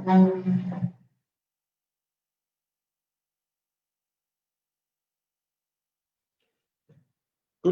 Good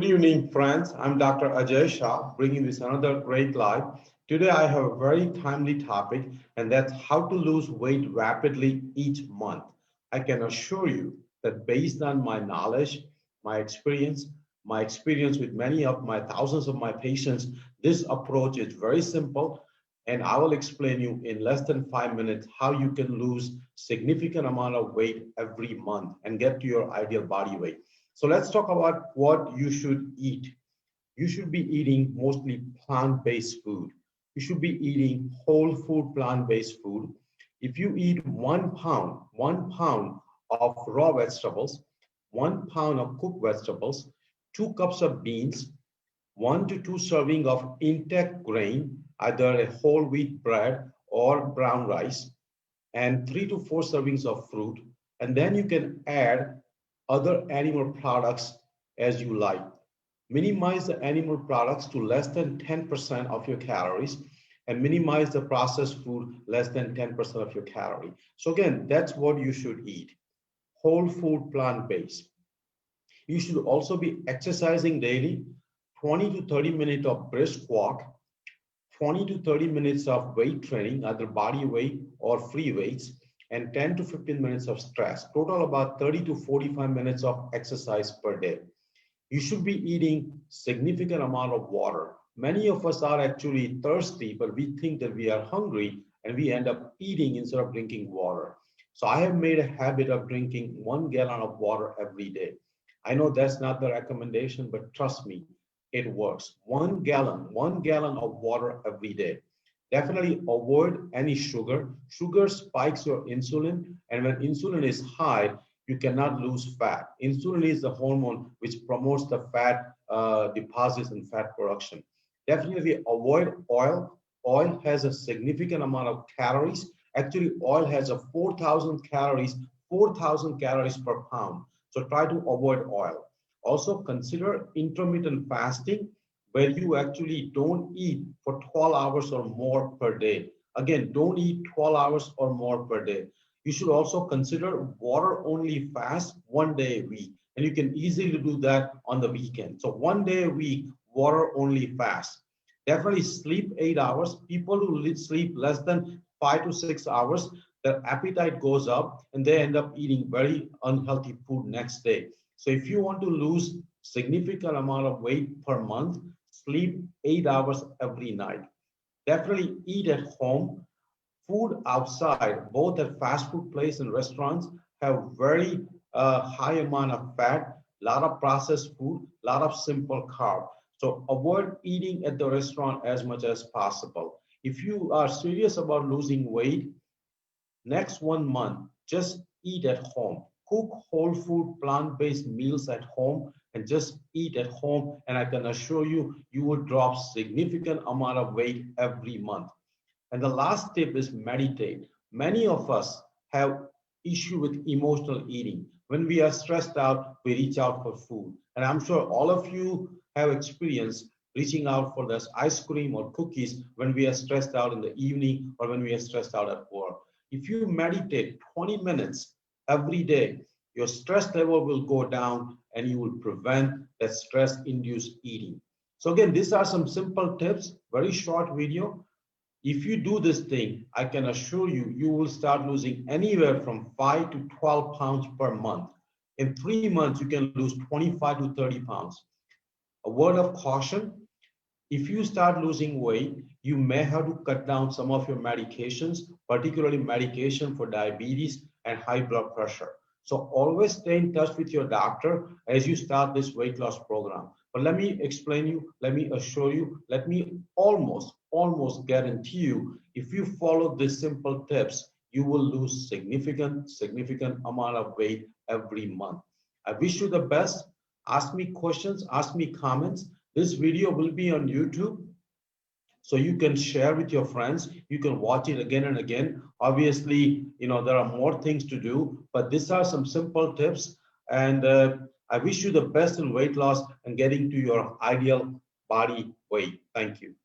evening, friends. I'm Dr. Ajay Shah, bringing this another great live. Today, I have a very timely topic, and that's how to lose weight rapidly each month. I can assure you that based on my knowledge, my experience with many of my thousands of my patients, this approach is very simple, and I will explain you in less than 5 minutes how you can lose significant amount of weight every month and get to your ideal body weight. So let's talk about what you should eat. You should be eating mostly plant-based food. You should be eating whole food plant-based food. If you eat 1 pound of raw vegetables, 1 pound of cooked vegetables, 2 cups of beans, 1 to 2 servings of intact grain, either a whole wheat bread or brown rice, and 3 to 4 servings of fruit. And then you can add other animal products as you like. Minimize the animal products to less than 10% of your calories and minimize the processed food less than 10% of your calorie. So again, that's what you should eat. Whole food, plant-based. You should also be exercising daily, 20 to 30 minutes of brisk walk, 20 to 30 minutes of weight training, either body weight or free weights, and 10 to 15 minutes of stress. Total about 30 to 45 minutes of exercise per day. You should be eating significant amount of water. Many of us are actually thirsty, but we think that we are hungry and we end up eating instead of drinking water. So I have made a habit of drinking 1 gallon of water every day. I know that's not the recommendation, but trust me, it works. 1 gallon of water every day. Definitely avoid any sugar. Sugar spikes your insulin, and when insulin is high, you cannot lose fat. Insulin is the hormone which promotes the fat deposits and fat production. Definitely avoid oil. Oil has a significant amount of calories. Actually, oil has a 4,000 calories per pound. So try to avoid oil. Also consider intermittent fasting, where you actually don't eat for 12 hours or more per day. Again, don't eat 12 hours or more per day. You should also consider water only fast 1 day a week. And you can easily do that on the weekend. So 1 day a week, water only fast. Definitely sleep 8 hours. People who sleep less than 5 to 6 hours, their appetite goes up and they end up eating very unhealthy food next day. So if you want to lose significant amount of weight per month, sleep 8 hours every night. Definitely eat at home. Food outside, both at fast food places and restaurants, have very high amount of fat, lot of processed food, lot of simple carb. So avoid eating at the restaurant as much as possible. If you are serious about losing weight, next 1 month, just eat at home. Cook whole food, plant-based meals at home and just eat at home. And I can assure you, you will drop significant amount of weight every month. And the last tip is meditate. Many of us have issue with emotional eating. When we are stressed out, we reach out for food. And I'm sure all of you have experienced reaching out for this ice cream or cookies when we are stressed out in the evening or when we are stressed out at work. If you meditate 20 minutes every day, your stress level will go down and you will prevent that stress-induced eating. So again, these are some simple tips, very short video. If you do this thing, I can assure you, you will start losing anywhere from 5 to 12 pounds per month. In 3 months, you can lose 25 to 30 pounds. A word of caution, if you start losing weight, you may have to cut down some of your medications, particularly medication for diabetes and high blood pressure. So always stay in touch with your doctor as you start this weight loss program. But let me explain you, let me assure you, let me almost guarantee you, if you follow these simple tips, you will lose significant amount of weight every month. I wish you the best. Ask me questions, ask me comments. This video will be on YouTube, so you can share with your friends. You can watch it again and again. Obviously, there are more things to do, but these are some simple tips. And I wish you the best in weight loss and getting to your ideal body weight. Thank you.